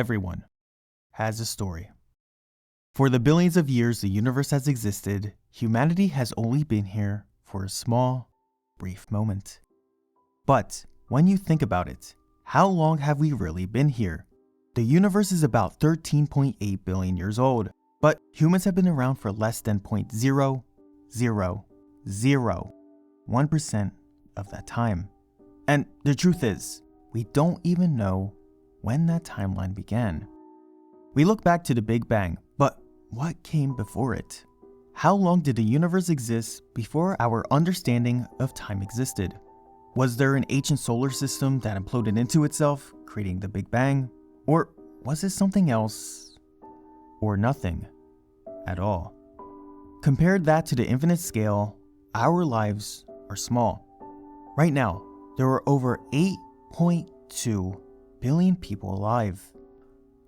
everyone has a story. For the billions of years the universe has existed, humanity has only been here for a small, brief moment. But when you think about it, how long have we really been here? The universe is about 13.8 billion years old, but humans have been around for less than 0.0001% of that time. And the truth is, we don't even know when that timeline began. We look back to the Big Bang, but what came before it? How long did the universe exist before our understanding of time existed? Was there an ancient solar system that imploded into itself, creating the Big Bang? Or was it something else? Or nothing at all? Compare that to the infinite scale, our lives are small. Right now, there are over 8.2 billion people alive.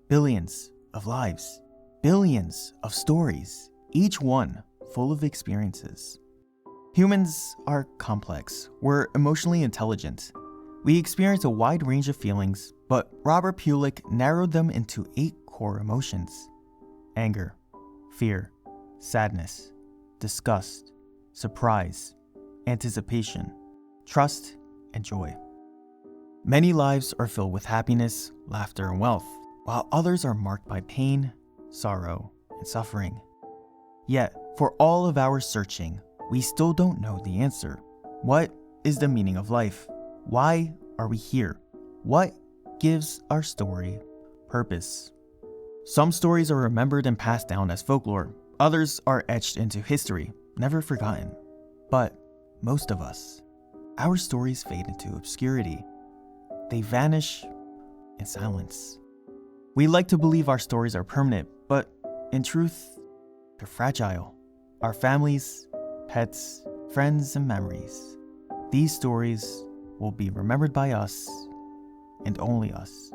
Billions of lives, billions of stories, each one full of experiences. Humans are complex. We're emotionally intelligent. We experience a wide range of feelings, but Robert Pulick narrowed them into 8 core emotions: anger, fear, sadness, disgust, surprise, anticipation, trust, and joy. Many lives are filled with happiness, laughter, and wealth, while others are marked by pain, sorrow, and suffering. Yet, for all of our searching, we still don't know the answer. What is the meaning of life? Why are we here? What gives our story purpose? Some stories are remembered and passed down as folklore. Others are etched into history, never forgotten. But most of us, our stories fade into obscurity. They vanish in silence. We like to believe our stories are permanent, but in truth, they're fragile. Our families, pets, friends, and memories. These stories will be remembered by us and only us.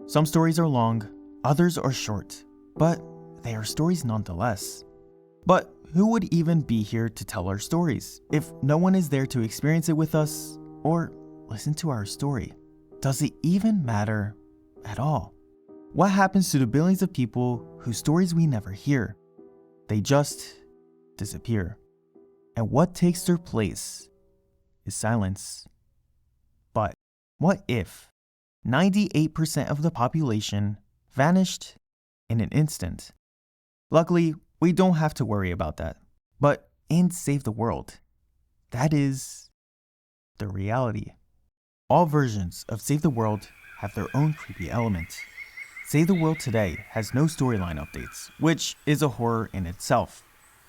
Some stories are long, others are short, but they are stories nonetheless. But who would even be here to tell our stories if no one is there to experience it with us or listen to our story? Does it even matter at all? What happens to the billions of people whose stories we never hear? They just disappear. And what takes their place is silence. But what if 98% of the population vanished in an instant? Luckily, we don't have to worry about that. But in Save the World, that is the reality. All versions of Save the World have their own creepy element. Save the World today has no storyline updates, which is a horror in itself.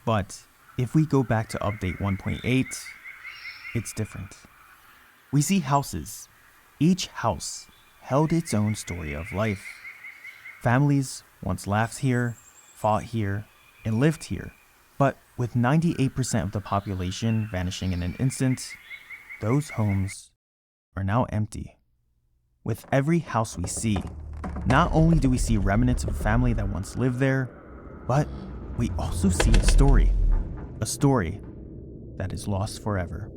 But if we go back to update 1.8, it's different. We see houses. Each house held its own story of life. Families once laughed here, fought here, and lived here. But with 98% of the population vanishing in an instant, those homes are now empty. With every house we see, not only do we see remnants of a family that once lived there, but we also see a story that is lost forever.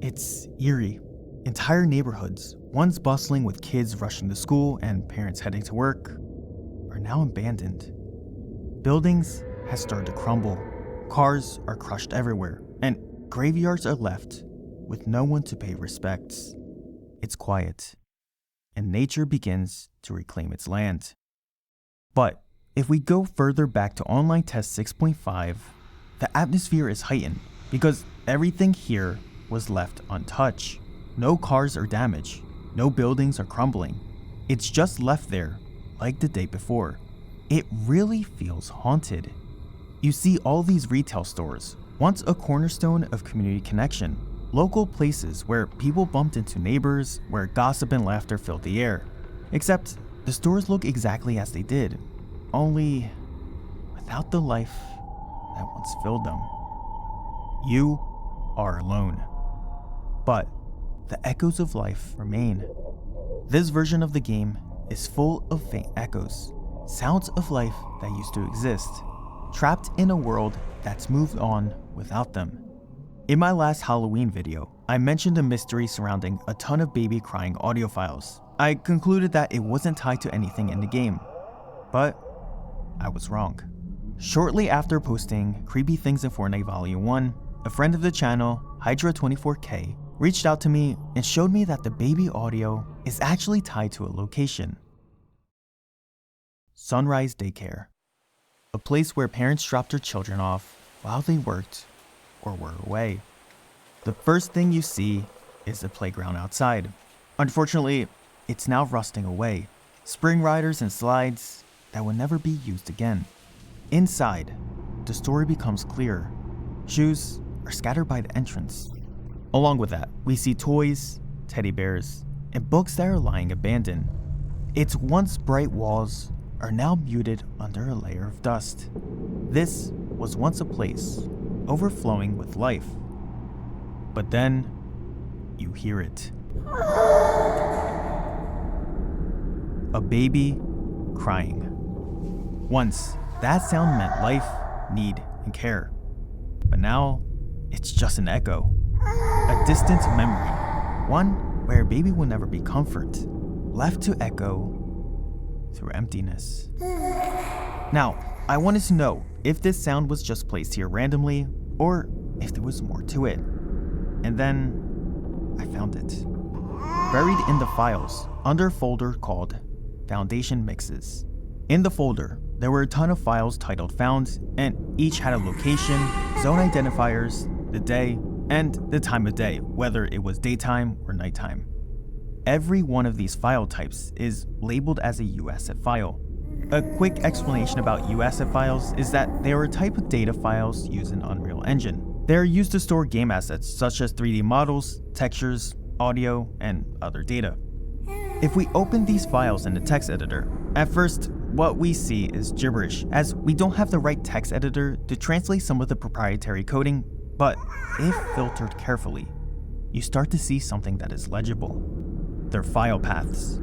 It's eerie. Entire neighborhoods, once bustling with kids rushing to school and parents heading to work, are now abandoned. Buildings have started to crumble, cars are crushed everywhere, and graveyards are left with no one to pay respects. It's quiet, and nature begins to reclaim its land. But if we go further back to Online Test 6.5, the atmosphere is heightened because everything here was left untouched. No cars are damaged, no buildings are crumbling. It's just left there like the day before. It really feels haunted. You see all these retail stores, once a cornerstone of community connection, local places where people bumped into neighbors, where gossip and laughter filled the air. Except the stores look exactly as they did, only without the life that once filled them. You are alone. But the echoes of life remain. This version of the game is full of faint echoes, sounds of life that used to exist, trapped in a world that's moved on without them. In my last Halloween video, I mentioned a mystery surrounding a ton of baby crying audio files. I concluded that it wasn't tied to anything in the game, but I was wrong. Shortly after posting Creepy Things in Fortnite Volume 1, a friend of the channel, Hydra24K, reached out to me and showed me that the baby audio is actually tied to a location. Sunrise Daycare, a place where parents dropped their children off while they worked or were away. The first thing you see is the playground outside. Unfortunately, it's now rusting away. Spring riders and slides that will never be used again. Inside, the story becomes clear. Shoes are scattered by the entrance. Along with that, we see toys, teddy bears, and books that are lying abandoned. Its once bright walls are now muted under a layer of dust. This was once a place overflowing with life. But then, you hear it. A baby crying. Once, that sound meant life, need, and care. But now, it's just an echo. A distant memory. One where a baby will never be comfort, left to echo through emptiness. Now, I wanted to know if this sound was just placed here randomly, or if there was more to it. And then, I found it. Buried in the files, under a folder called Foundation Mixes. In the folder, there were a ton of files titled Found, and each had a location, zone identifiers, the day, and the time of day, whether it was daytime or nighttime. Every one of these file types is labeled as a UASF file. A quick explanation about UASF files is that they are a type of data files used in Unreal Engine. They are used to store game assets such as 3D models, textures, audio, and other data. If we open these files in the text editor, at first, what we see is gibberish, as we don't have the right text editor to translate some of the proprietary coding, but if filtered carefully, you start to see something that is legible. They're file paths.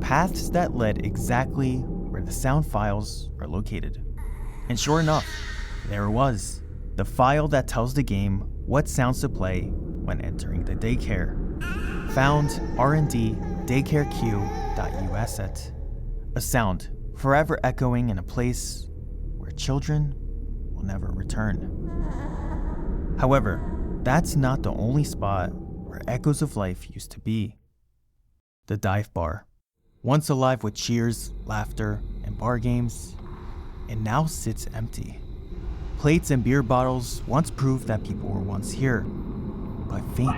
Paths that led exactly where the sound files are located. And sure enough, there it was. The file that tells the game what sounds to play when entering the daycare. Found R&D daycareq.uasset. A sound forever echoing in a place where children will never return. However, that's not the only spot where echoes of life used to be. The dive bar, once alive with cheers, laughter, and bar games, it now sits empty. Plates and beer bottles once proved that people were once here, but faintly,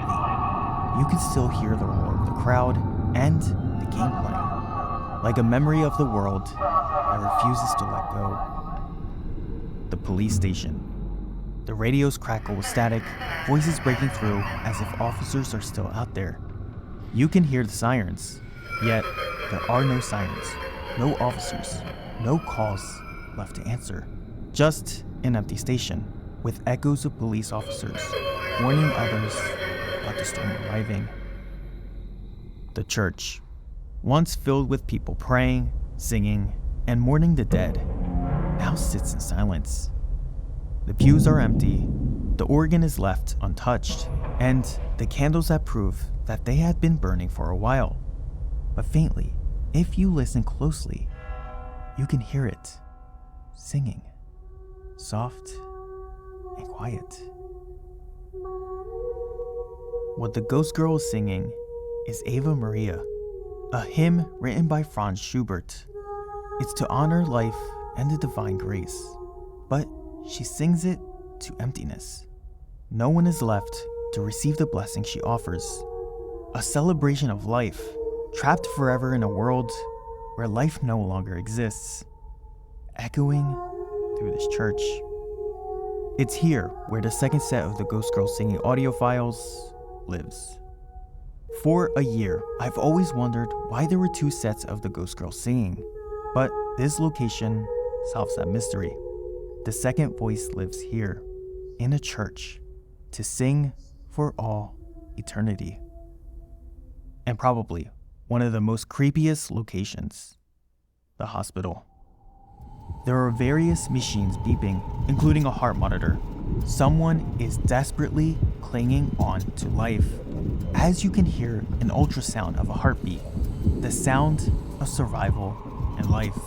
you can still hear the roar of the crowd and the game playing, like a memory of the world that refuses to let go. The police station. The radios crackle with static, voices breaking through as if officers are still out there. You can hear the sirens, yet there are no sirens, no officers, no calls left to answer. Just an empty station with echoes of police officers warning others about the storm arriving. The church, once filled with people praying, singing, and mourning the dead, now sits in silence. The pews are empty, the organ is left untouched, and the candles that prove that they had been burning for a while. But faintly, if you listen closely, you can hear it singing, soft and quiet. What the ghost girl is singing is Ave Maria, a hymn written by Franz Schubert. It's to honor life and the divine grace, but she sings it to emptiness. No one is left to receive the blessing she offers. A celebration of life, trapped forever in a world where life no longer exists, echoing through this church. It's here where the second set of the Ghost Girl singing audio files lives. For a year, I've always wondered why there were two sets of the Ghost Girl singing, but this location solves that mystery. The second voice lives here, in a church, to sing for all eternity. And probably one of the most creepiest locations, the hospital. There are various machines beeping, including a heart monitor. Someone is desperately clinging on to life, as you can hear an ultrasound of a heartbeat. the sound of survival and life.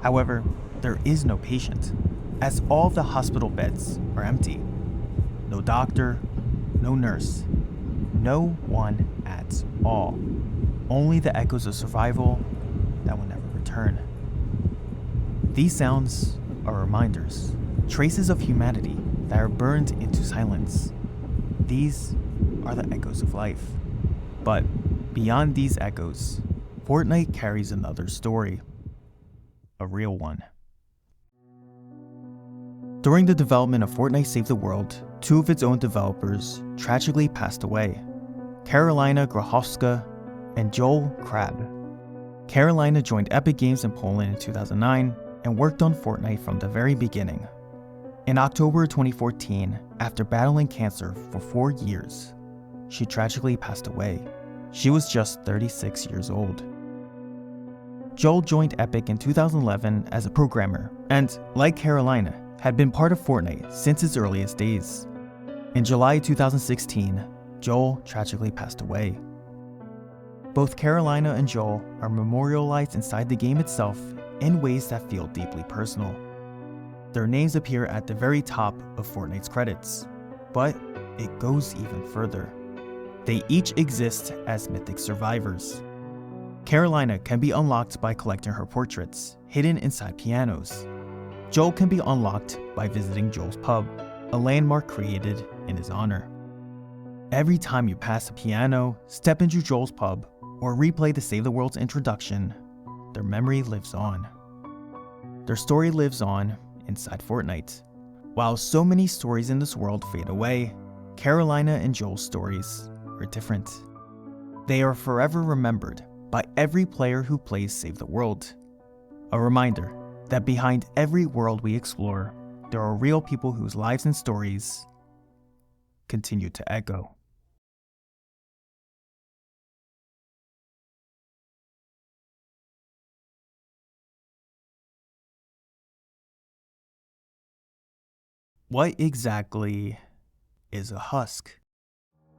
However, there is no patient, as all of the hospital beds are empty. No doctor, no nurse, no one at all. Only the echoes of survival that will never return. These sounds are reminders, traces of humanity that are burned into silence. These are the echoes of life. But beyond these echoes, Fortnite carries another story. A real one. During the development of Fortnite Save the World, two of its own developers tragically passed away, Carolina Grochowska and Joel Crabbe. Carolina joined Epic Games in Poland in 2009 and worked on Fortnite from the very beginning. In October 2014, after battling cancer for 4 years, she tragically passed away. She was just 36 years old. Joel joined Epic in 2011 as a programmer and, like Carolina, had been part of Fortnite since its earliest days. In July 2016, Joel tragically passed away. Both Carolina and Joel are memorialized inside the game itself in ways that feel deeply personal. Their names appear at the very top of Fortnite's credits, but it goes even further. They each exist as mythic survivors. Carolina can be unlocked by collecting her portraits, hidden inside pianos. Joel can be unlocked by visiting Joel's pub, a landmark created in his honor. Every time you pass a piano, step into Joel's pub, or replay the Save the World's introduction, their memory lives on. Their story lives on inside Fortnite. While so many stories in this world fade away, Carolina and Joel's stories are different. They are forever remembered by every player who plays Save the World. A reminder that behind every world we explore, there are real people whose lives and stories continue to echo. What exactly is a husk?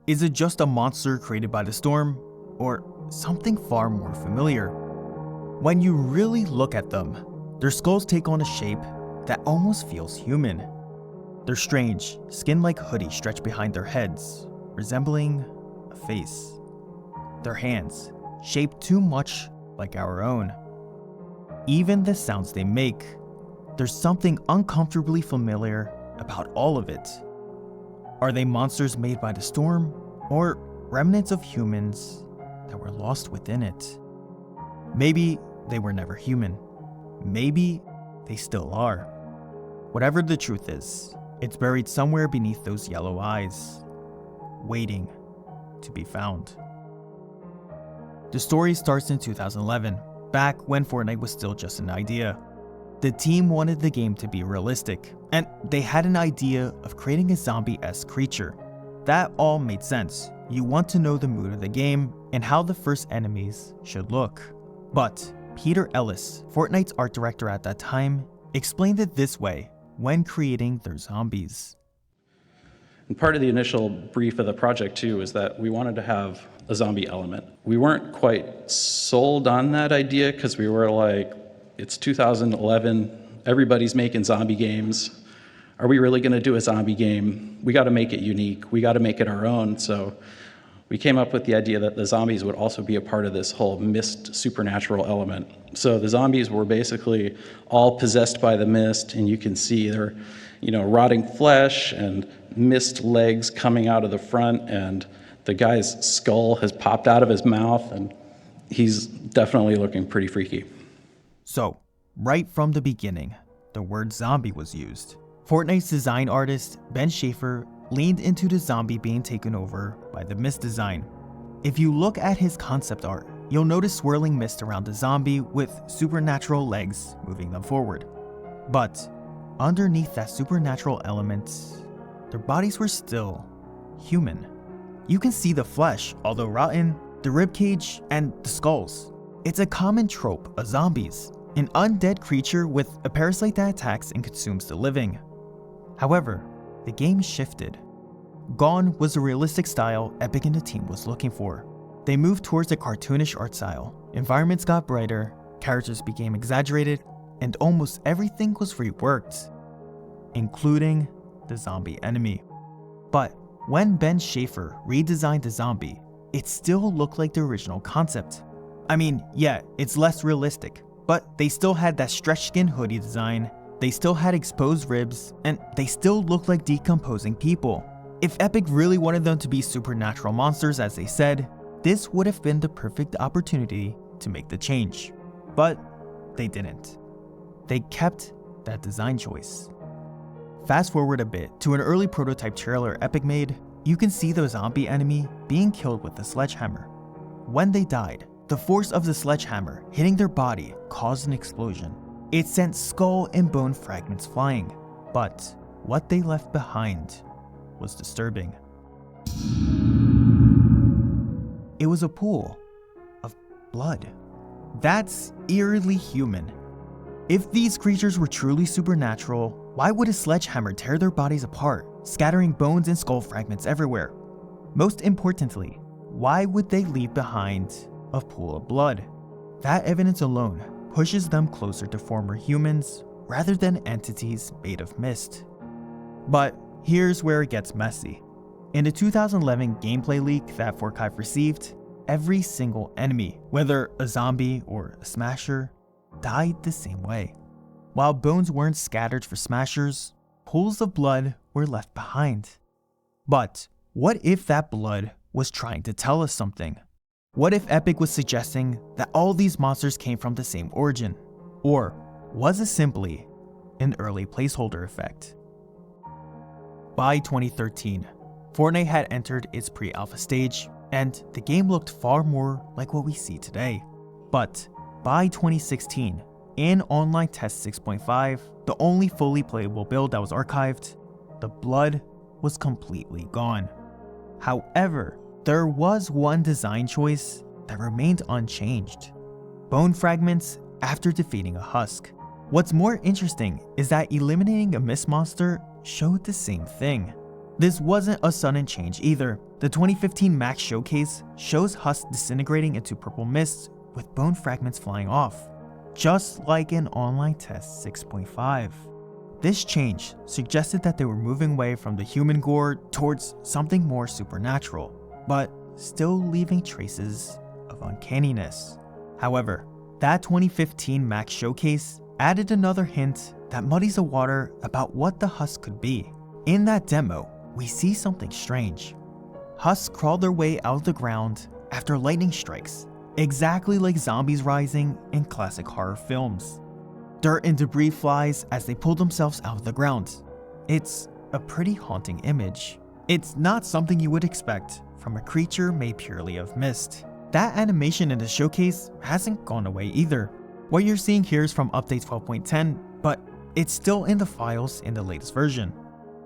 Is it just a monster created by the storm, or something far more familiar? When you really look at them, their skulls take on a shape that almost feels human. Their strange, skin-like hoodies stretch behind their heads, resembling a face. Their hands, shaped too much like our own. Even the sounds they make, there's something uncomfortably familiar about all of it. Are they monsters made by the storm, or remnants of humans that were lost within it? Maybe they were never human. Maybe they still are. Whatever the truth is, it's buried somewhere beneath those yellow eyes, waiting to be found. The story starts in 2011, back when Fortnite was still just an idea. The team wanted the game to be realistic, and they had an idea of creating a zombie-esque creature. That all made sense. You want to know the mood of the game and how the first enemies should look. But Peter Ellis, Fortnite's art director at that time, explained it this way when creating their zombies. And part of the initial brief of the project too is that we wanted to have a zombie element. We weren't quite sold on that idea because we were like, it's 2011, everybody's making zombie games. Are we really gonna do a zombie game? We gotta make it unique, we gotta make it our own. So we came up with the idea that the zombies would also be a part of this whole mist supernatural element. So the zombies were basically all possessed by the mist, and you can see their, rotting flesh and mist legs coming out of the front, and the guy's skull has popped out of his mouth, and he's definitely looking pretty freaky. So, right from the beginning, the word zombie was used. Fortnite's design artist, Ben Schaefer, leaned into the zombie being taken over by the mist design. If you look at his concept art, you'll notice swirling mist around the zombie with supernatural legs moving them forward. But underneath that supernatural element, their bodies were still human. You can see the flesh, although rotten, the ribcage, and the skulls. It's a common trope of zombies, an undead creature with a parasite that attacks and consumes the living. However, the game shifted. Gone was the realistic style Epic and the team was looking for. They moved towards a cartoonish art style. Environments got brighter, characters became exaggerated, and almost everything was reworked, including the zombie enemy. But when Ben Schaefer redesigned the zombie, it still looked like the original concept. I mean, yeah, it's less realistic, but they still had that stretch skin hoodie design, they still had exposed ribs, and they still looked like decomposing people. If Epic really wanted them to be supernatural monsters as they said, this would have been the perfect opportunity to make the change. But they didn't. They kept that design choice. Fast forward a bit to an early prototype trailer Epic made, you can see the zombie enemy being killed with a sledgehammer. When they died, the force of the sledgehammer hitting their body caused an explosion. It sent skull and bone fragments flying, but what they left behind was disturbing. It was a pool of blood. That's eerily human. If these creatures were truly supernatural, why would a sledgehammer tear their bodies apart, scattering bones and skull fragments everywhere? Most importantly, why would they leave behind a pool of blood? That evidence alone pushes them closer to former humans rather than entities made of mist. But here's where it gets messy. In the 2011 gameplay leak that Fortnite received, every single enemy, whether a zombie or a smasher, died the same way. While bones weren't scattered for smashers, pools of blood were left behind. But what if that blood was trying to tell us something? What if Epic was suggesting that all these monsters came from the same origin? Or was it simply an early placeholder effect? By 2013, Fortnite had entered its pre-alpha stage, and the game looked far more like what we see today. But by 2016, in Online Test 6.5, the only fully playable build that was archived, the blood was completely gone. However, there was one design choice that remained unchanged: bone fragments after defeating a husk. What's more interesting is that eliminating a mist monster showed the same thing. This wasn't a sudden change either. The 2015 Max Showcase shows Husks disintegrating into purple mist with bone fragments flying off, just like in Online Test 6.5. This change suggested that they were moving away from the human gore towards something more supernatural, but still leaving traces of uncanniness. However, that 2015 Max Showcase added another hint that muddies the water about what the Husks could be. In that demo, we see something strange. Husks crawl their way out of the ground after lightning strikes, exactly like zombies rising in classic horror films. Dirt and debris flies as they pull themselves out of the ground. It's a pretty haunting image. It's not something you would expect from a creature made purely of mist. That animation in the showcase hasn't gone away either. What you're seeing here is from update 12.10, but it's still in the files in the latest version.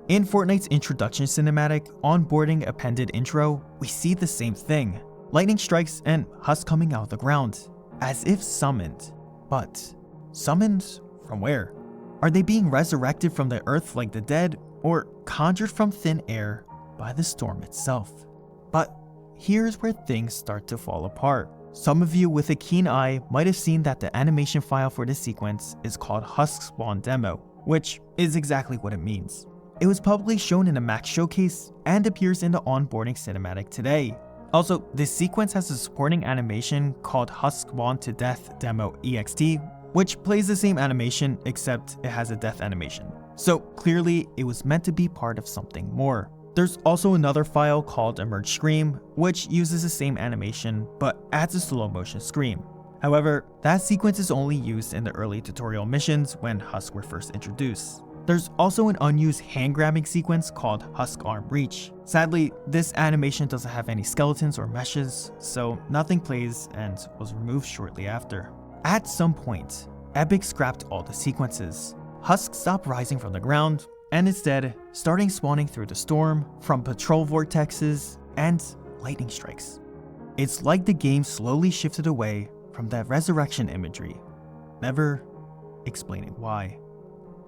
In Fortnite's introduction cinematic, onboarding appended intro, we see the same thing. Lightning strikes and Husks coming out of the ground, as if summoned. But summoned from where? Are they being resurrected from the earth like the dead, or conjured from thin air by the storm itself? But here's where things start to fall apart. Some of you with a keen eye might have seen that the animation file for this sequence is called Husks Spawn Demo, which is exactly what it means. It was publicly shown in a Max Showcase and appears in the onboarding cinematic today. Also, this sequence has a supporting animation called Husks Spawn to Death Demo EXT, which plays the same animation except it has a death animation. So clearly it was meant to be part of something more. There's also another file called Emerge Scream, which uses the same animation but adds a slow motion scream. However, that sequence is only used in the early tutorial missions when Husks were first introduced. There's also an unused hand grabbing sequence called Husk Arm Reach. Sadly, this animation doesn't have any skeletons or meshes, so nothing plays and was removed shortly after. At some point, Epic scrapped all the sequences. Husks stopped rising from the ground, and instead starting spawning through the storm from patrol vortexes and lightning strikes. It's like the game slowly shifted away from that resurrection imagery, never explaining why.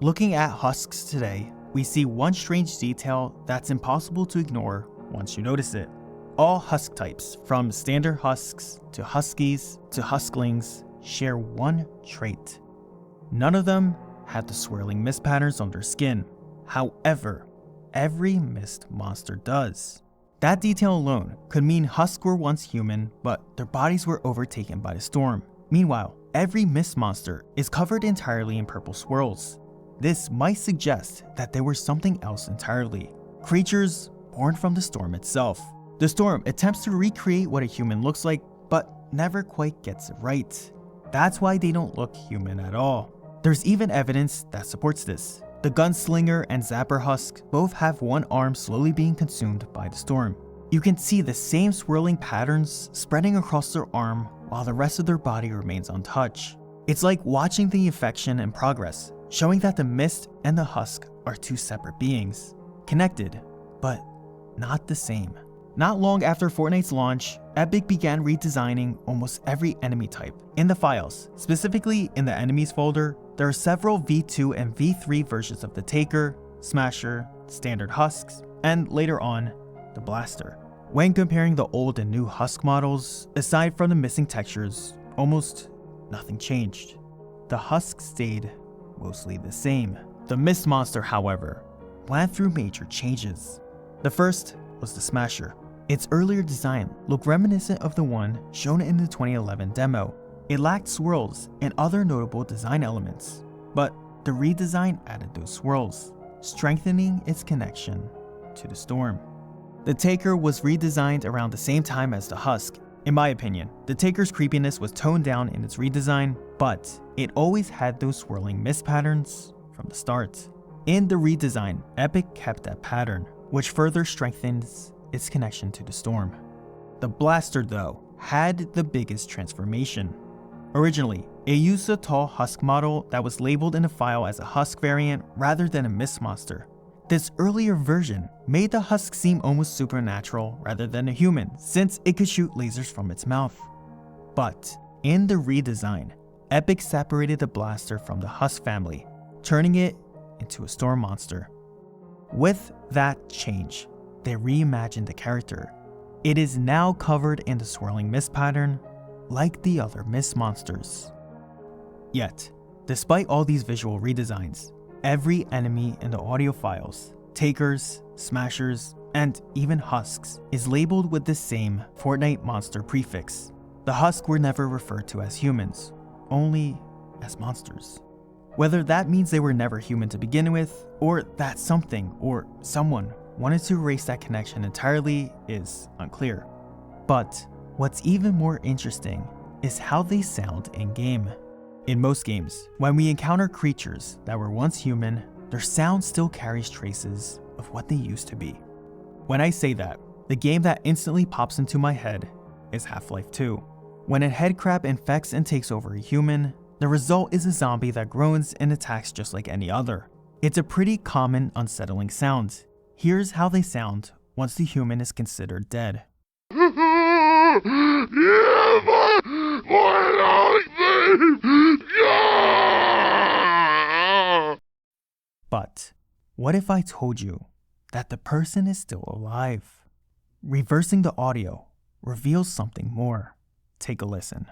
Looking at Husks today, we see one strange detail that's impossible to ignore once you notice it. All Husk types, from standard Husks to Huskies to Husklings, share one trait. None of them had the swirling mist patterns on their skin. However, every mist monster does. That detail alone could mean Husks were once human, but their bodies were overtaken by the storm. Meanwhile, every mist monster is covered entirely in purple swirls. This might suggest that they were something else entirely. Creatures born from the storm itself. The storm attempts to recreate what a human looks like, but never quite gets it right. That's why they don't look human at all. There's even evidence that supports this. The Gunslinger and Zapper Husk both have one arm slowly being consumed by the storm. You can see the same swirling patterns spreading across their arm while the rest of their body remains untouched. It's like watching the infection in progress, showing that the mist and the husk are two separate beings, connected, but not the same. Not long after Fortnite's launch, Epic began redesigning almost every enemy type. In the files, specifically in the enemies folder, there are several V2 and V3 versions of the Taker, Smasher, Standard Husks, and later on, the Blaster. When comparing the old and new Husk models, aside from the missing textures, almost nothing changed. The Husk stayed mostly the same. The Mist Monster, however, went through major changes. The first was the Smasher. Its earlier design looked reminiscent of the one shown in the 2011 demo. It lacked swirls and other notable design elements, but the redesign added those swirls, strengthening its connection to the storm. The Taker was redesigned around the same time as the Husk. In my opinion, the Taker's creepiness was toned down in its redesign, but it always had those swirling mist patterns from the start. In the redesign, Epic kept that pattern, which further strengthens its connection to the storm. The Blaster, though, had the biggest transformation. Originally, it used a tall Husk model that was labeled in the file as a Husk variant rather than a Mist Monster. This earlier version made the Husk seem almost supernatural rather than a human, since it could shoot lasers from its mouth. But in the redesign, Epic separated the Blaster from the Husk family, turning it into a storm monster. With that change, they reimagined the character. It is now covered in the swirling mist pattern, like the other mist monsters. Yet, despite all these visual redesigns, every enemy in the audio files, Takers, Smashers, and even Husks, is labeled with the same Fortnite monster prefix. The Husks were never referred to as humans, only as monsters. Whether that means they were never human to begin with, or that something or someone wanted to erase that connection entirely is unclear. But what's even more interesting is how they sound in-game. In most games, when we encounter creatures that were once human, their sound still carries traces of what they used to be. When I say that, the game that instantly pops into my head is Half-Life 2. When a headcrab infects and takes over a human, the result is a zombie that groans and attacks just like any other. It's a pretty common, unsettling sound. Here's how they sound once the human is considered dead. But what if I told you that the person is still alive? Reversing the audio reveals something more. Take a listen.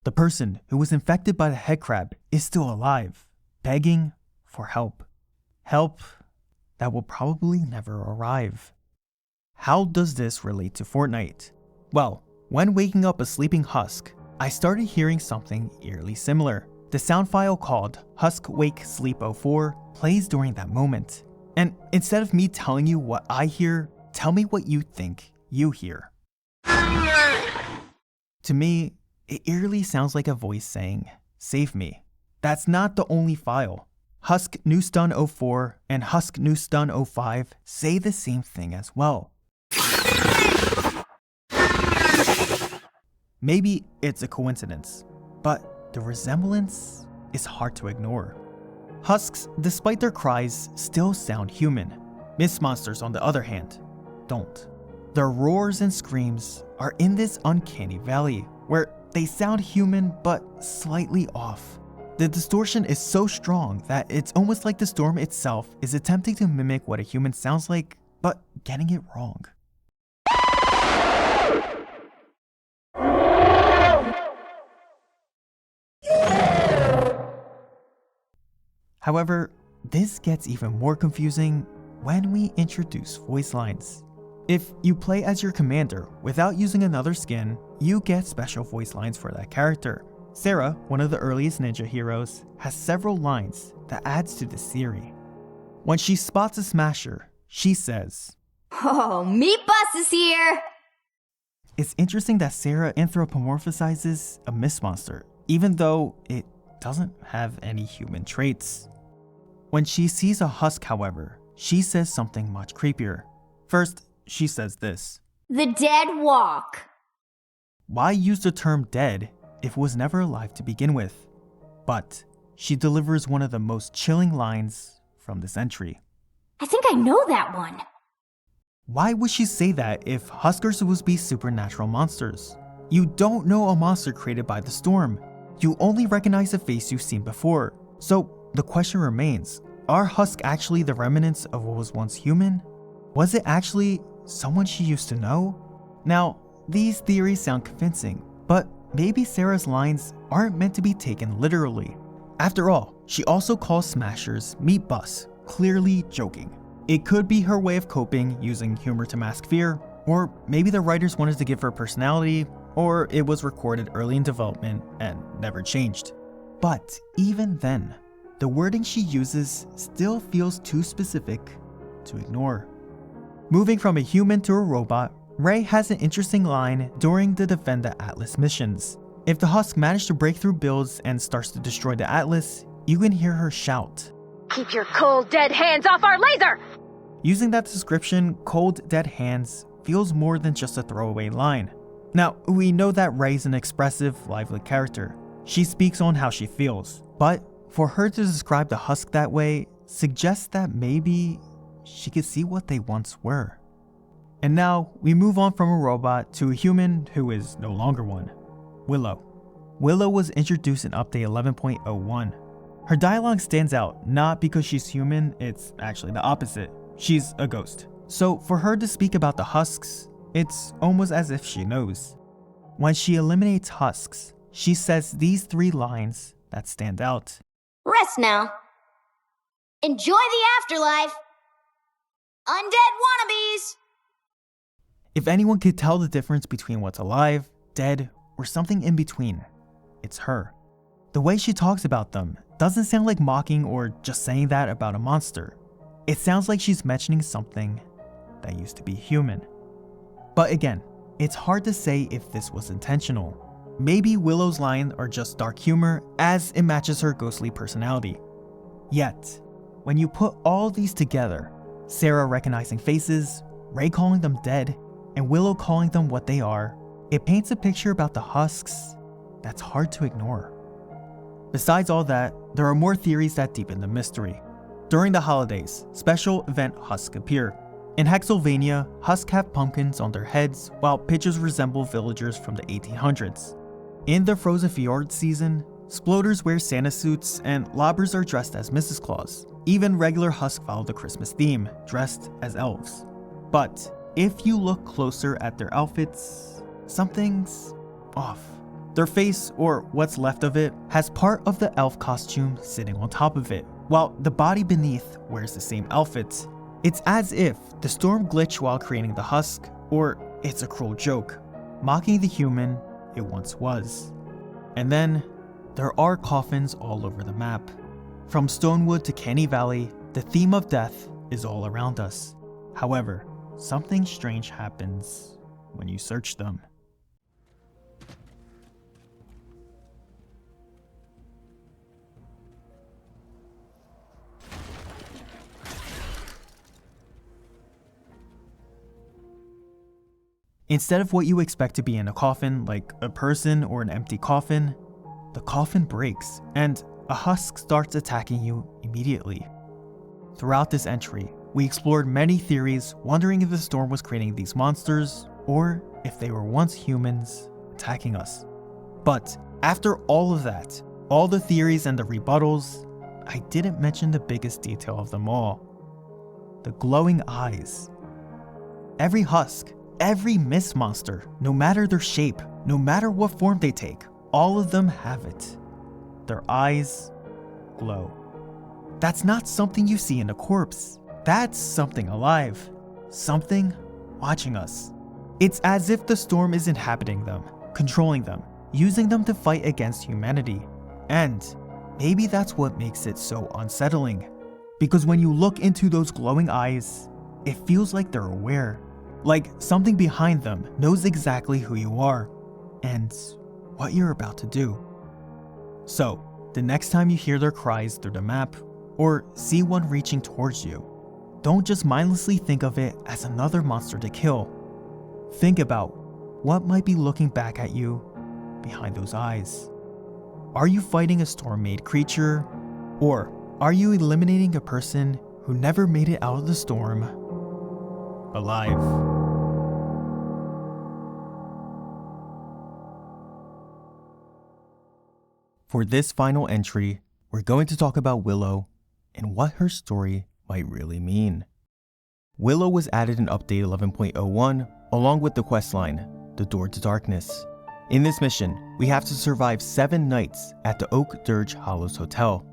The person who was infected by the headcrab is still alive, begging for help. Help that will probably never arrive. How does this relate to Fortnite? Well, when waking up a sleeping Husk, I started hearing something eerily similar. The sound file called Husk Wake Sleep 04 plays during that moment. And instead of me telling you what I hear, tell me what you think you hear. To me, it eerily sounds like a voice saying, "Save me." That's not the only file. Husk New Stun 04 and Husk New Stun 05 say the same thing as well. Maybe it's a coincidence, but the resemblance is hard to ignore. Husks, despite their cries, still sound human. Mist monsters, on the other hand, don't. Their roars and screams are in this uncanny valley, where they sound human but slightly off. The distortion is so strong that it's almost like the storm itself is attempting to mimic what a human sounds like, but getting it wrong. However, this gets even more confusing when we introduce voice lines. If you play as your commander without using another skin, you get special voice lines for that character. Sarah, one of the earliest ninja heroes, has several lines that adds to this theory. When she spots a smasher, she says, "Oh, Meat Bus is here!" It's interesting that Sarah anthropomorphizes a mist monster, even though it doesn't have any human traits. When she sees a husk, however, she says something much creepier. First, she says this: "The dead walk." Why use the term dead if it was never alive to begin with? But she delivers one of the most chilling lines from this entry. I think I know that one. Why would she say that if Husks are supposed to be supernatural monsters? You don't know a monster created by the storm. You only recognize a face you've seen before. So the question remains, are Husks actually the remnants of what was once human? Was it actually someone she used to know? Now, these theories sound convincing, but maybe Sarah's lines aren't meant to be taken literally. After all, she also calls smashers meat bus, clearly joking. It could be her way of coping using humor to mask fear, or maybe the writers wanted to give her personality, or it was recorded early in development and never changed. But even then, the wording she uses still feels too specific to ignore. Moving from a human to a robot, Ray has an interesting line during the Defend the Atlas missions. If the Husk manage to break through builds and starts to destroy the Atlas, you can hear her shout, "Keep your cold, dead hands off our laser!" Using that description, cold, dead hands feels more than just a throwaway line. Now, we know that Ray's an expressive, lively character. She speaks on how she feels, but for her to describe the Husk that way suggests that maybe she could see what they once were. And now, we move on from a robot to a human who is no longer one. Willow. Willow was introduced in Update 11.01. Her dialogue stands out not because she's human, it's actually the opposite. She's a ghost. So for her to speak about the Husks, it's almost as if she knows. When she eliminates Husks, she says these 3 lines that stand out. Rest now. Enjoy the afterlife. Undead wannabes. If anyone could tell the difference between what's alive, dead, or something in between, it's her. The way she talks about them doesn't sound like mocking or just saying that about a monster. It sounds like she's mentioning something that used to be human. But again, it's hard to say if this was intentional. Maybe Willow's lines are just dark humor as it matches her ghostly personality. Yet, when you put all these together, Sarah recognizing faces, Ray calling them dead, and Willow calling them what they are, it paints a picture about the Husks that's hard to ignore. Besides all that, there are more theories that deepen the mystery. During the holidays, special event Husks appear. In Hexylvania, Husks have pumpkins on their heads, while Pidgeys resemble villagers from the 1800s. In the Frozen Fjord season, Sploders wear Santa suits and Lobbers are dressed as Mrs. Claus. Even regular Husks follow the Christmas theme, dressed as elves. But if you look closer at their outfits, something's off. Their face, or what's left of it, has part of the elf costume sitting on top of it, while the body beneath wears the same outfit. It's as if the storm glitched while creating the Husk, or it's a cruel joke, mocking the human it once was. And then, there are coffins all over the map. From Stonewood to Canny Valley, the theme of death is all around us. However, something strange happens when you search them. Instead of what you expect to be in a coffin, like a person or an empty coffin, the coffin breaks and a husk starts attacking you immediately. Throughout this entry, we explored many theories, wondering if the storm was creating these monsters or if they were once humans attacking us. But after all of that, All the theories and the rebuttals, I didn't mention the biggest detail of them all. The glowing eyes. Every husk, every mist monster, no matter their shape, no matter what form they take, all of them have it. Their eyes glow. That's not something you see in a corpse. That's something alive. Something watching us. It's as if the storm is inhabiting them, controlling them, using them to fight against humanity. And maybe that's what makes it so unsettling. Because when you look into those glowing eyes, it feels like they're aware. Like something behind them knows exactly who you are and what you're about to do. So, the next time you hear their cries through the map, or see one reaching towards you, don't just mindlessly think of it as another monster to kill. Think about what might be looking back at you behind those eyes. Are you fighting a storm-made creature? Or are you eliminating a person who never made it out of the storm alive? For this final entry, we're going to talk about Willow and what her story might really mean. Willow was added in Update 11.01 along with the questline, The Door to Darkness. In this mission, we have to survive 7 nights at the Oak Dirge Hollows Hotel.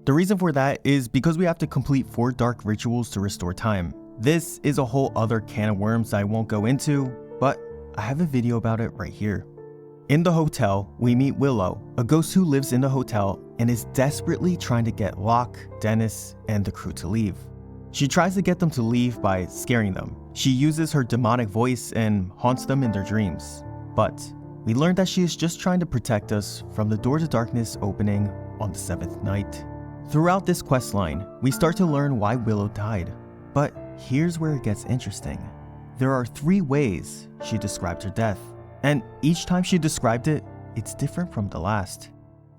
The reason for that is because we have to complete 4 dark rituals to restore time. This is a whole other can of worms I won't go into, but I have a video about it right here. In the hotel, we meet Willow, a ghost who lives in the hotel and is desperately trying to get Locke, Dennis, and the crew to leave. She tries to get them to leave by scaring them. She uses her demonic voice and haunts them in their dreams. But we learn that she is just trying to protect us from the Door to Darkness opening on the 7th night. Throughout this questline, we start to learn why Willow died. But here's where it gets interesting. There are 3 ways she described her death, and each time she described it, it's different from the last.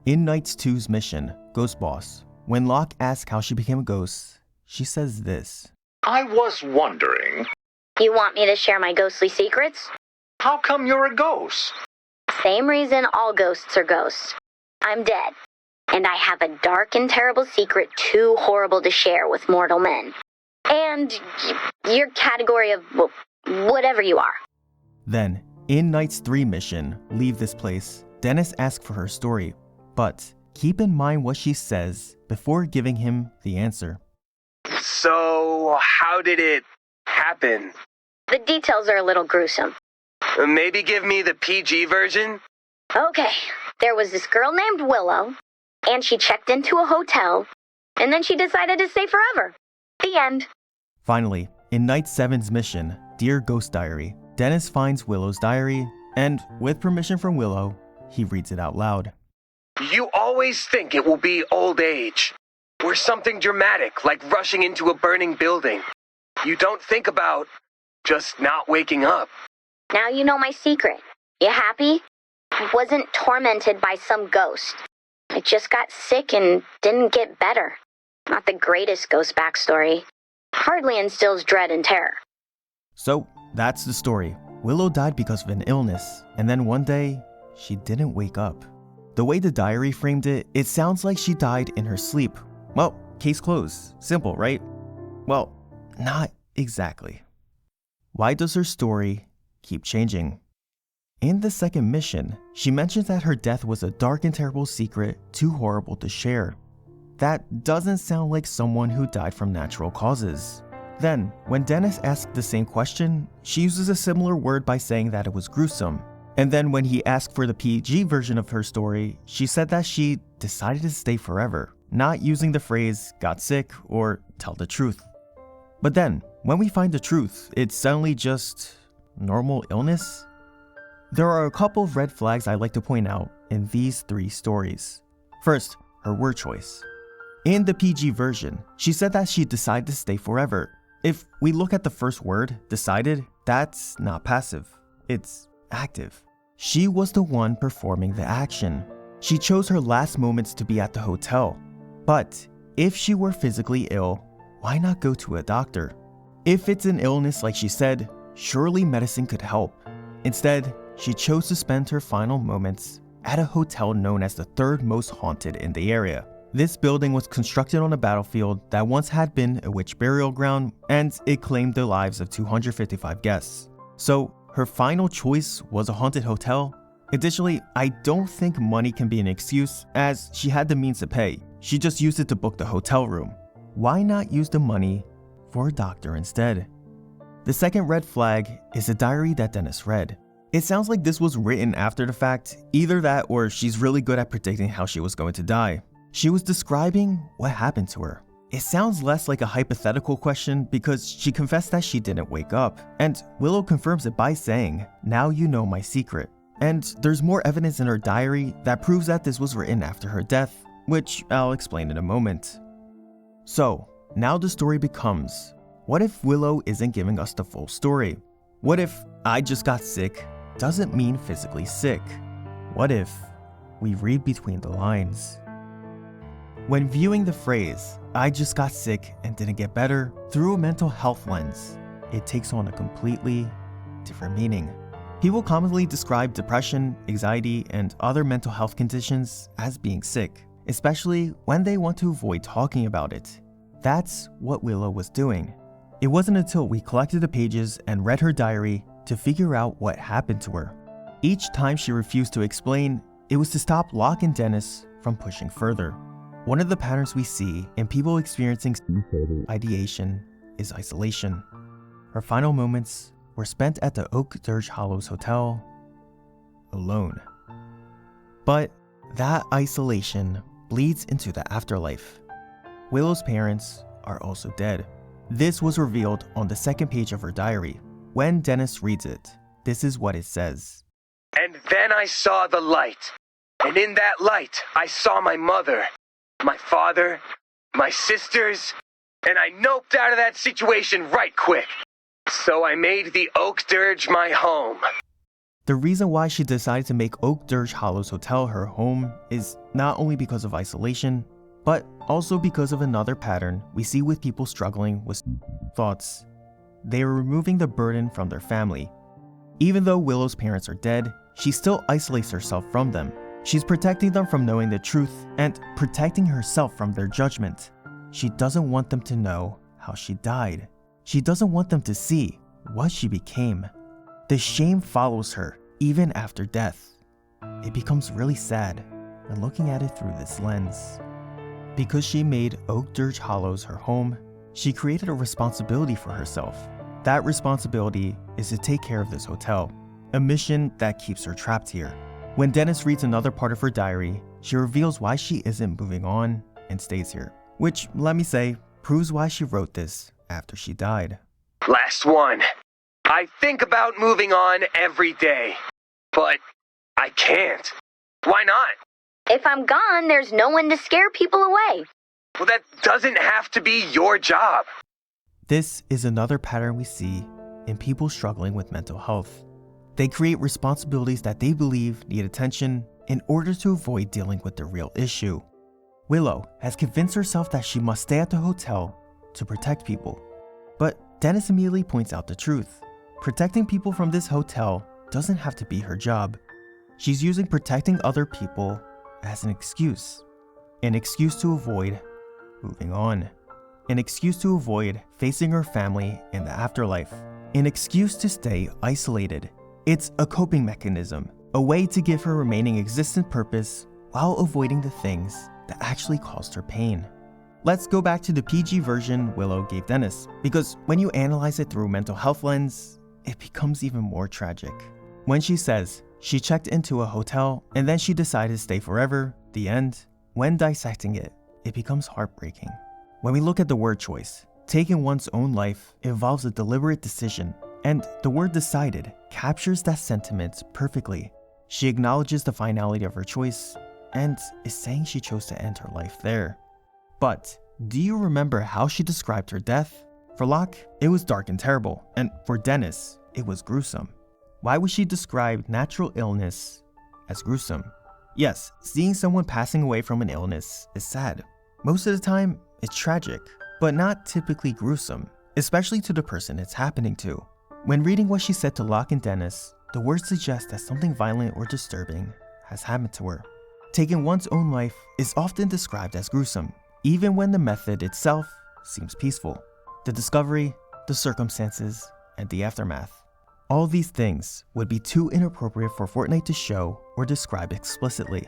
In Night 2's mission, Ghost Boss, when Locke asks how she became a ghost, she says this. I was wondering, You want me to share my ghostly secrets? how come you're a ghost? Same reason all ghosts are ghosts. I'm dead, and I have a dark and terrible secret too horrible to share with mortal men. And your category of, well, whatever you are. Then, in Night's 3 mission, Leave This Place, Dennis asks for her story, but keep in mind what she says before giving him the answer. So, how did it happen? The details are a little gruesome. Maybe give me the PG version? Okay, there was this girl named Willow, and she checked into a hotel, and then she decided to stay forever. The end. Finally, in Night 7's mission, Dear Ghost Diary, Dennis finds Willow's diary, and with permission from Willow, he reads it out loud. You always think it will be old age, or something dramatic like rushing into a burning building. You don't think about just not waking up. Now you know my secret. You happy? I wasn't tormented by some ghost. I just got sick and didn't get better. Not the greatest ghost backstory. Hardly instills dread and terror. So, that's the story. Willow died because of an illness, and then one day, she didn't wake up. The way the diary framed it, it sounds like she died in her sleep. Well, case closed. Simple, right? Well, not exactly. Why does her story keep changing? In the second mission, she mentions that her death was a dark and terrible secret too horrible to share. That doesn't sound like someone who died from natural causes. Then, when Dennis asked the same question, she uses a similar word by saying that it was gruesome. And then when he asked for the PG version of her story, she said that she decided to stay forever, not using the phrase got sick or tell the truth. But then, when we find the truth, it's suddenly just normal illness? There are a couple of red flags I'd like to point out in these 3 stories. First, her word choice. In the PG version, she said that she decided to stay forever. If we look at the first word, decided, that's not passive. It's active. She was the one performing the action. She chose her last moments to be at the hotel. But if she were physically ill, why not go to a doctor? If it's an illness like she said, surely medicine could help. Instead, she chose to spend her final moments at a hotel known as the third most haunted in the area. This building was constructed on a battlefield that once had been a witch burial ground, and it claimed the lives of 255 guests. So her final choice was a haunted hotel. Additionally, I don't think money can be an excuse, as she had the means to pay. She just used it to book the hotel room. Why not use the money for a doctor instead? The second red flag is the diary that Dennis read. It sounds like this was written after the fact, either that or she's really good at predicting how she was going to die. She was describing what happened to her. It sounds less like a hypothetical question because she confessed that she didn't wake up, and Willow confirms it by saying, "Now you know my secret." And there's more evidence in her diary that proves that this was written after her death, which I'll explain in a moment. So, now the story becomes, what if Willow isn't giving us the full story? What if "I just got sick" doesn't mean physically sick? What if we read between the lines? When viewing the phrase, "I just got sick and didn't get better" through a mental health lens, it takes on a completely different meaning. People commonly describe depression, anxiety, and other mental health conditions as being sick, especially when they want to avoid talking about it. That's what Willow was doing. It wasn't until we collected the pages and read her diary to figure out what happened to her. Each time she refused to explain, it was to stop Locke and Dennis from pushing further. One of the patterns we see in people experiencing ideation is isolation. Her final moments were spent at the Oak Dirge Hollows Hotel, alone. But that isolation bleeds into the afterlife. Willow's parents are also dead. This was revealed on the second page of her diary. When Dennis reads it, this is what it says. And then I saw the light. And in that light, I saw my mother, my father, my sisters, and I noped out of that situation right quick. So I made the Oak Dirge my home. The reason why she decided to make Oak Dirge Hollows Hotel her home is not only because of isolation, but also because of another pattern we see with people struggling with thoughts. They are removing the burden from their family. Even though Willow's parents are dead, she still isolates herself from them. She's protecting them from knowing the truth and protecting herself from their judgment. She doesn't want them to know how she died. She doesn't want them to see what she became. The shame follows her even after death. It becomes really sad when looking at it through this lens. Because she made Oak Dirge Hollows her home, she created a responsibility for herself. That responsibility is to take care of this hotel, a mission that keeps her trapped here. When Dennis reads another part of her diary, she reveals why she isn't moving on and stays here, which, let me say, proves why she wrote this after she died. Last one. I think about moving on every day, but I can't. Why not? If I'm gone, there's no one to scare people away. Well, that doesn't have to be your job. This is another pattern we see in people struggling with mental health. They create responsibilities that they believe need attention in order to avoid dealing with the real issue. Willow has convinced herself that she must stay at the hotel to protect people. But Dennis immediately points out the truth. Protecting people from this hotel doesn't have to be her job. She's using protecting other people as an excuse to avoid moving on, an excuse to avoid facing her family in the afterlife, an excuse to stay isolated. It's a coping mechanism, a way to give her remaining existent purpose while avoiding the things that actually caused her pain. Let's go back to the PG version Willow gave Dennis, because when you analyze it through a mental health lens, it becomes even more tragic. When she says she checked into a hotel and then she decided to stay forever, the end, when dissecting it, it becomes heartbreaking. When we look at the word choice, taking one's own life involves a deliberate decision, and the word decided captures that sentiment perfectly. She acknowledges the finality of her choice and is saying she chose to end her life there. But do you remember how she described her death? For Locke, it was dark and terrible, and for Dennis, it was gruesome. Why would she describe natural illness as gruesome? Yes, seeing someone passing away from an illness is sad. Most of the time, it's tragic, but not typically gruesome, especially to the person it's happening to. When reading what she said to Locke and Dennis, the words suggest that something violent or disturbing has happened to her. Taking one's own life is often described as gruesome, even when the method itself seems peaceful. The discovery, the circumstances, and the aftermath. All these things would be too inappropriate for Fortnite to show or describe explicitly.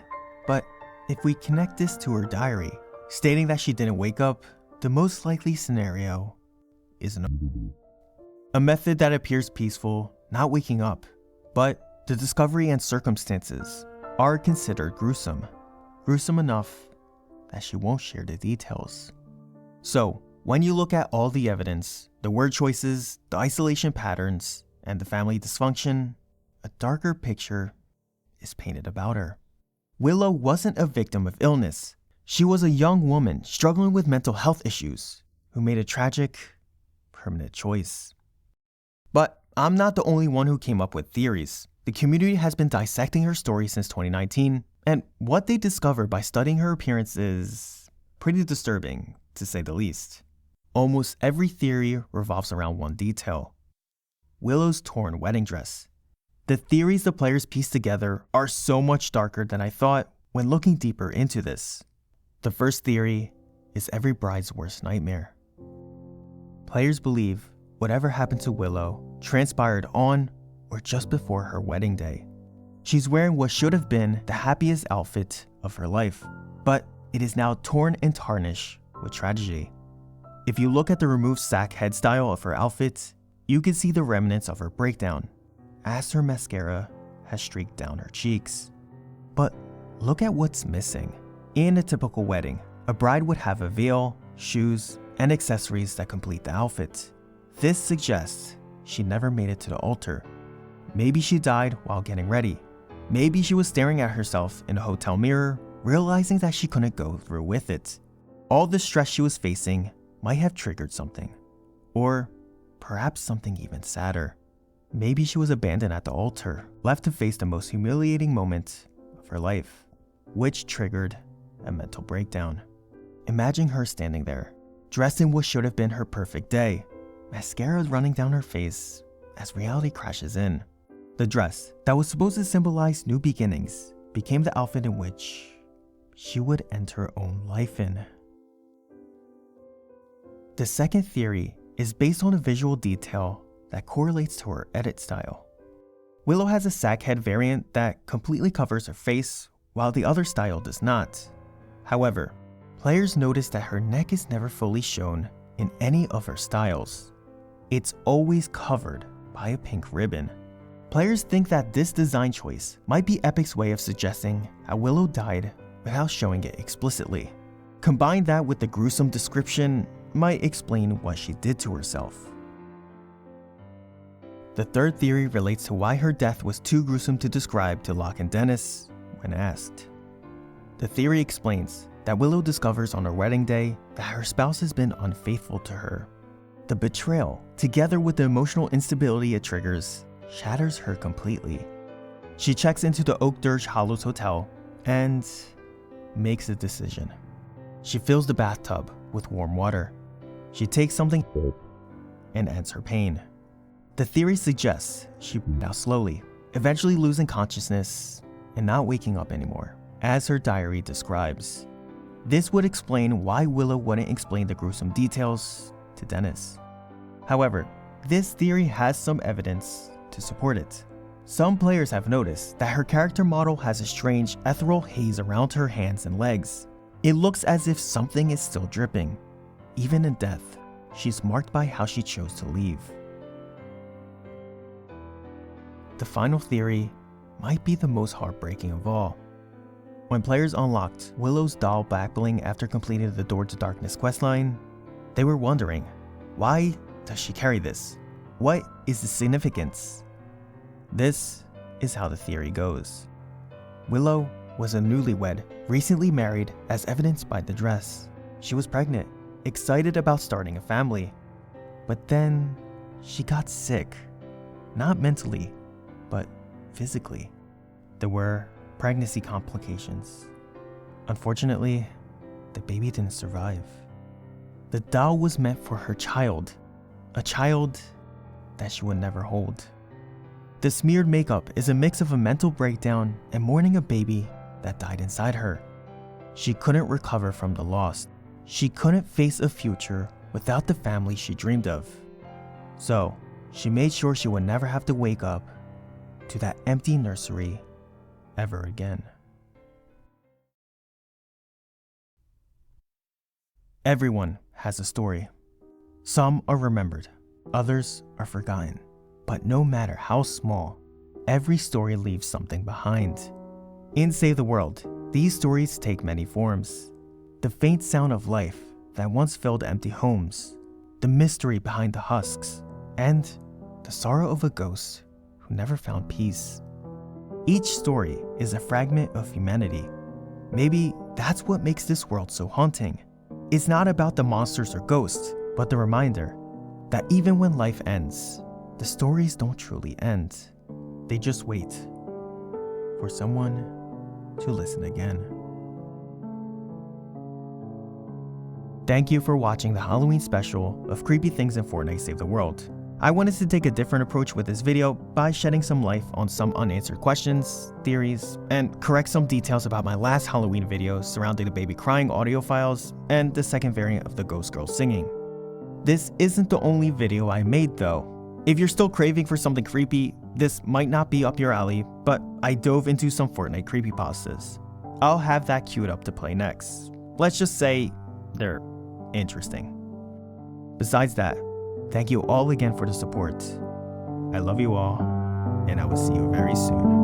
But if we connect this to her diary, stating that she didn't wake up, the most likely scenario is a method that appears peaceful, not waking up, but the discovery and circumstances are considered gruesome. Gruesome enough that she won't share the details. So, when you look at all the evidence, the word choices, the isolation patterns, and the family dysfunction, a darker picture is painted about her. Willow wasn't a victim of illness. She was a young woman struggling with mental health issues who made a tragic, permanent choice. But I'm not the only one who came up with theories. The community has been dissecting her story since 2019, and what they discovered by studying her appearance is pretty disturbing, to say the least. Almost every theory revolves around one detail: Willow's torn wedding dress. The theories the players piece together are so much darker than I thought when looking deeper into this. The first theory is every bride's worst nightmare. Players believe whatever happened to Willow transpired on or just before her wedding day. She's wearing what should have been the happiest outfit of her life, but it is now torn and tarnished with tragedy. If you look at the removed sack head style of her outfit, you can see the remnants of her breakdown, as her mascara has streaked down her cheeks. But look at what's missing. In a typical wedding, a bride would have a veil, shoes, and accessories that complete the outfit. This suggests she never made it to the altar. Maybe she died while getting ready. Maybe she was staring at herself in a hotel mirror, realizing that she couldn't go through with it. All the stress she was facing might have triggered something. Or perhaps something even sadder. Maybe she was abandoned at the altar, left to face the most humiliating moment of her life, which triggered a mental breakdown. Imagine her standing there, dressed in what should have been her perfect day, mascara running down her face as reality crashes in. The dress that was supposed to symbolize new beginnings became the outfit in which she would end her own life in. The second theory is based on a visual detail that correlates to her edit style. Willow has a sack head variant that completely covers her face, while the other style does not. However, players notice that her neck is never fully shown in any of her styles. It's always covered by a pink ribbon. Players think that this design choice might be Epic's way of suggesting how Willow died without showing it explicitly. Combine that with the gruesome description might explain what she did to herself. The third theory relates to why her death was too gruesome to describe to Locke and Dennis when asked. The theory explains that Willow discovers on her wedding day that her spouse has been unfaithful to her. The betrayal, together with the emotional instability it triggers, shatters her completely. She checks into the Oak Dirge Hollows Hotel and makes a decision. She fills the bathtub with warm water. She takes something and ends her pain. The theory suggests she bleeds out slowly, eventually losing consciousness and not waking up anymore, as her diary describes. This would explain why Willow wouldn't explain the gruesome details to Dennis. However, this theory has some evidence to support it. Some players have noticed that her character model has a strange ethereal haze around her hands and legs. It looks as if something is still dripping. Even in death, she's marked by how she chose to leave. The final theory might be the most heartbreaking of all. When players unlocked Willow's doll back bling after completing the Door to Darkness questline, they were wondering, why does she carry this? What is the significance? This is how the theory goes. Willow was a newlywed, recently married as evidenced by the dress. She was pregnant, excited about starting a family. But then she got sick, not mentally, but physically. There were pregnancy complications. Unfortunately, the baby didn't survive. The doll was meant for her child, a child that she would never hold. The smeared makeup is a mix of a mental breakdown and mourning a baby that died inside her. She couldn't recover from the loss. She couldn't face a future without the family she dreamed of. So, she made sure she would never have to wake up to that empty nursery ever again. Everyone has a story. Some are remembered, others are forgotten. But no matter how small, every story leaves something behind. In Save the World, these stories take many forms. The faint sound of life that once filled empty homes, the mystery behind the Husks, and the sorrow of a ghost who never found peace. Each story is a fragment of humanity. Maybe that's what makes this world so haunting. It's not about the monsters or ghosts, but the reminder that even when life ends, the stories don't truly end. They just wait for someone to listen again. Thank you for watching the Halloween special of Creepy Things in Fortnite Save the World. I wanted to take a different approach with this video by shedding some light on some unanswered questions, theories, and correct some details about my last Halloween video surrounding the baby crying audio files and the second variant of the ghost girl singing. This isn't the only video I made though. If you're still craving for something creepy, this might not be up your alley, but I dove into some Fortnite creepypastas. I'll have that queued up to play next. Let's just say they're interesting. Besides that, thank you all again for the support. I love you all, and I will see you very soon.